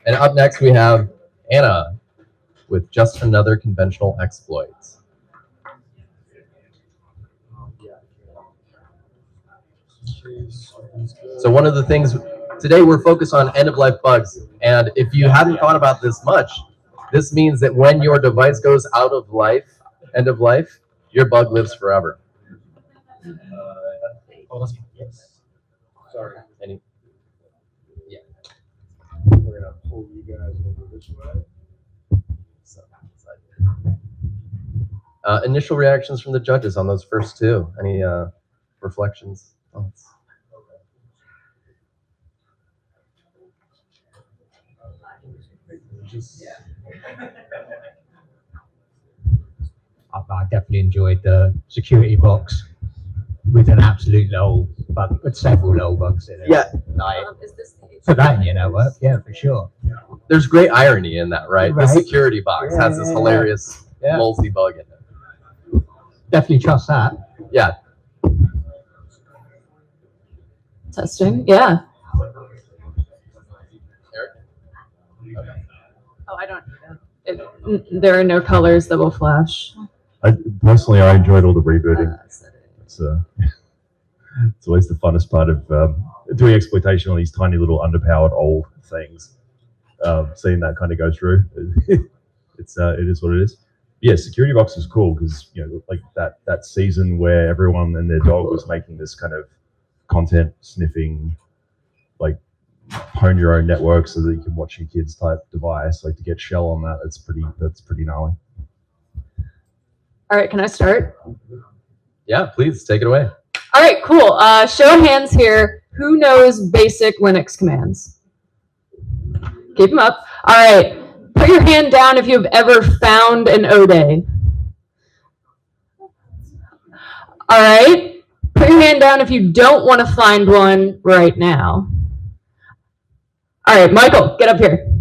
And up next we have Anna with Just Another Conventional Exploit. So one of the things, today we're focused on end-of-life bugs. And if you hadn't thought about this much, this means that when your device goes out of life, end of life, your bug lives forever. Yes. Sorry. Yeah. We're gonna pull you guys over this way. Initial reactions from the judges on those first two. Any reflections? I definitely enjoyed the security box with an absolute low bug, with several low bugs in it. Yeah. For that in your network, yeah, for sure. There's great irony in that, right? The Right. security box has this hilarious multi bug in it. Definitely trust that. Yeah. Testing, yeah. Eric? Okay. Oh, I don't need that. There are no colors that will flash. Personally, I enjoyed all the rebooting. It's always the funnest part of doing exploitation on these tiny little underpowered old things. Seeing that kind of go through, it is what it is. Yeah, security box is cool because like that season where everyone and their dog was making this kind of content sniffing, like hone your own network so that you can watch your kids type device. Like to get shell on that, that's pretty gnarly. All right, can I start? Yeah, please take it away. All right, cool. Show of hands here. Who knows basic Linux commands? Keep them up. All right. Put your hand down if you've ever found an O-Day. All right. Put your hand down if you don't want to find one right now. All right, Michael, get up here.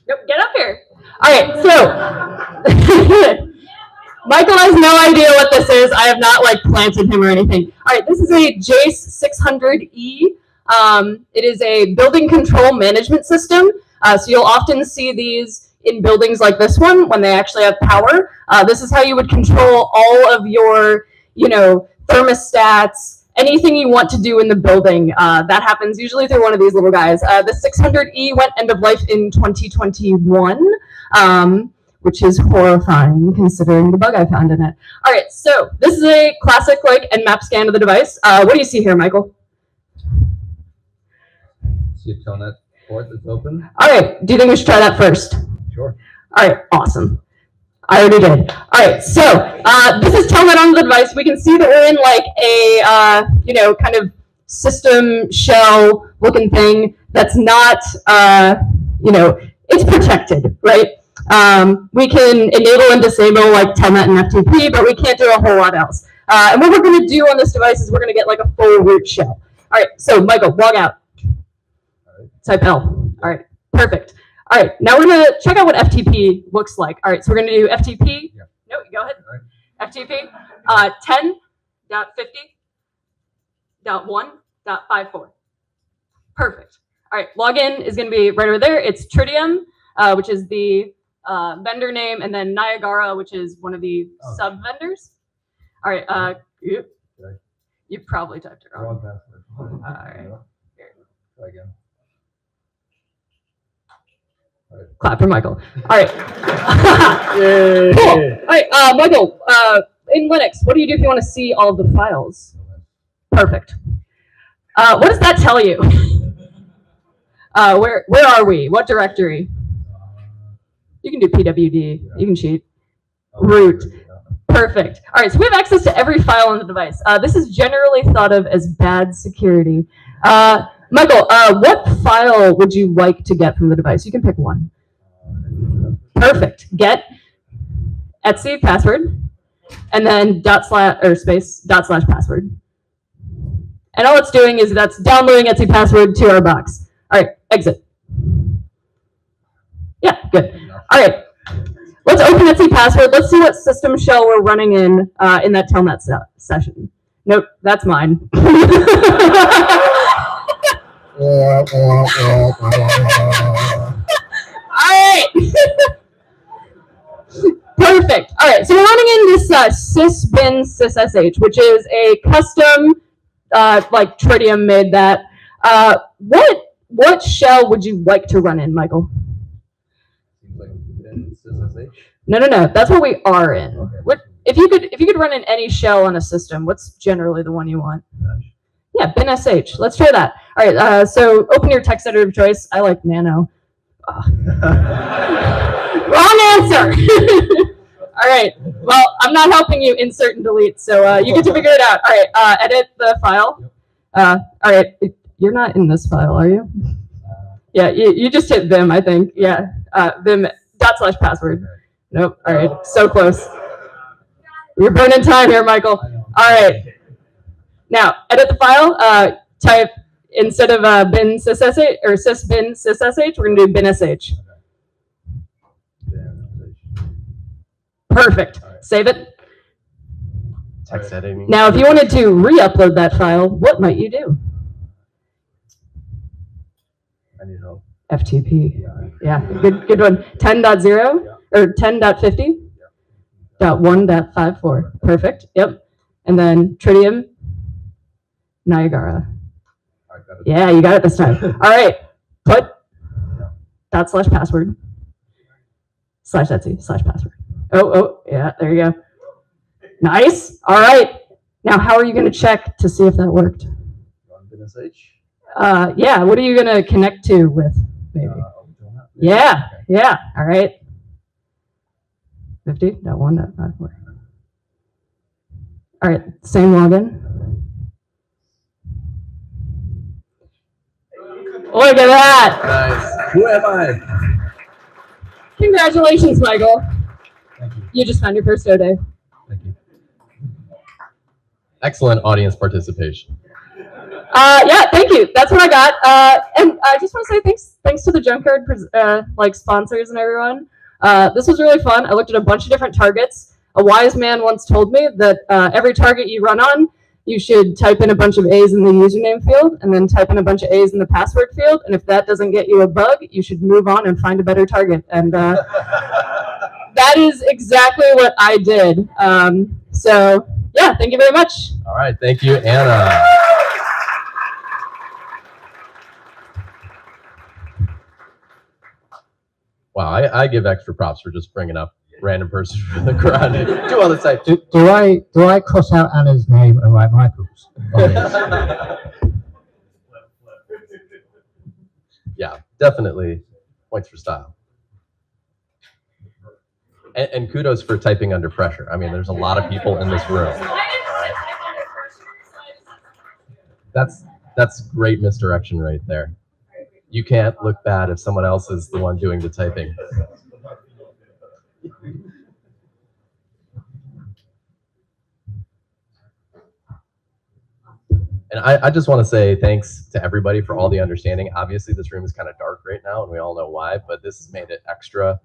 Nope, get up here. All right, so Michael has no idea what this is. I have not planted him or anything. All right, this is a JACE 600E. It is a building control management system. So you'll often see these in buildings like this one when they actually have power. This is how you would control all of your, thermostats, anything you want to do in the building. That happens usually through one of these little guys. The 600E went end of life in 2021. Which is horrifying considering the bug I found in it. All right, so this is a classic Nmap scan of the device. What do you see here, Michael? See a telnet port that's open? All right, do you think we should try that first? Sure. All right, awesome. I already did. All right, so this is telnet on the device. We can see that we're in a, kind of system shell looking thing that's not, it's protected, right? We can enable and disable telnet and FTP, but we can't do a whole lot else. And what we're going to do on this device is we're going to get a full root shell. All right, so Michael, log out. Type L. All right, perfect. All right, now we're going to check out what FTP looks like. All right, so we're going to do FTP. Yeah. No, go ahead. Right. FTP 10.50.1.54. Perfect. All right, login is going to be right over there. It's Tritium, which is the vendor name, and then Niagara, which is one of the sub vendors. All right, you probably typed it wrong. All right, here. Try again. All right. Clap for Michael. All right. Cool. All right, Michael. In Linux, what do you do if you want to see all of the files? Perfect. What does that tell you? Where are we? What directory? You can do PWD. You can cheat. Root. Perfect. All right, so we have access to every file on the device. This is generally thought of as bad security. Michael, what file would you like to get from the device? You can pick one. Perfect. Get etc password, and then // password. And all it's doing is that's downloading etc password to our box. All right, exit. Yeah, good. All right, let's open etc password. Let's see what system shell we're running in that telnet session. Nope, that's mine. sysbin syssh, which is a custom, like Tritium made that. What shell would you like to run in, Michael? Seems like SSH. No. That's what we are in. What if you could run in any shell on a system? What's generally the one you want? Yeah, bin sh. Let's try that. All right. So open your text editor of choice. I like Nano. Wrong answer. All right. Well, I'm not helping you insert and delete, so you get to figure it out. All right. Edit the file. All right. You're not in this file, are you? Yeah. You just hit Vim, I think. Yeah. Vim /password. Nope. All right. So close. We're burning time here, Michael. All right. Now edit the file. Type instead of bin syssh or sysbin syssh, we're gonna do bin sh. Perfect. Save it. Text editing. Now, if you wanted to re-upload that file, what might you do? I need help. FTP. Yeah, good one. 10.0 or 10.50. .1.54. Perfect. Yep. And then Tritium, Niagara. Yeah, you got it this time. All right. Put /password /etc/password. Oh, yeah, there you go. Nice. All right. Now, how are you going to check to see if that worked? Yeah, what are you going to connect to with, maybe? Yeah. All right. 50.1.54. All right, same login. Look at that. Nice. Who am I? Congratulations, Michael. Thank you. You just found your first O day. Thank you. Excellent audience participation. Yeah, thank you. That's what I got. And I just want to say thanks to the Junkyard like sponsors and everyone. This was really fun. I looked at a bunch of different targets. A wise man once told me that every target you run on, you should type in a bunch of A's in the username field and then type in a bunch of A's in the password field. And if that doesn't get you a bug, you should move on and find a better target. And that is exactly what I did. So yeah, thank you very much. All right, thank you, Anna. Wow, I give extra props for just bringing up random person from the crowd and do all the type. Do I cross out Anna's name and write Michael's? Yeah, definitely points for style. And kudos for typing under pressure. I mean, there's a lot of people in this room. That's great misdirection right there. You can't look bad if someone else is the one doing the typing. And I just want to say thanks to everybody for all the understanding. Obviously, this room is kind of dark right now, and we all know why, but this has made it extra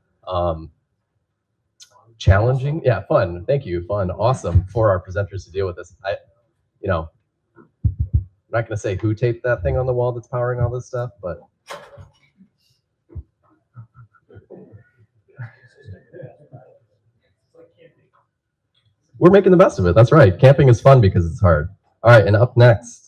challenging. Yeah, fun. Thank you. Fun. Awesome for our presenters to deal with this. I'm not going to say who taped that thing on the wall that's powering all this stuff, but we're making the best of it. That's right. Camping is fun because it's hard. All right, and up next,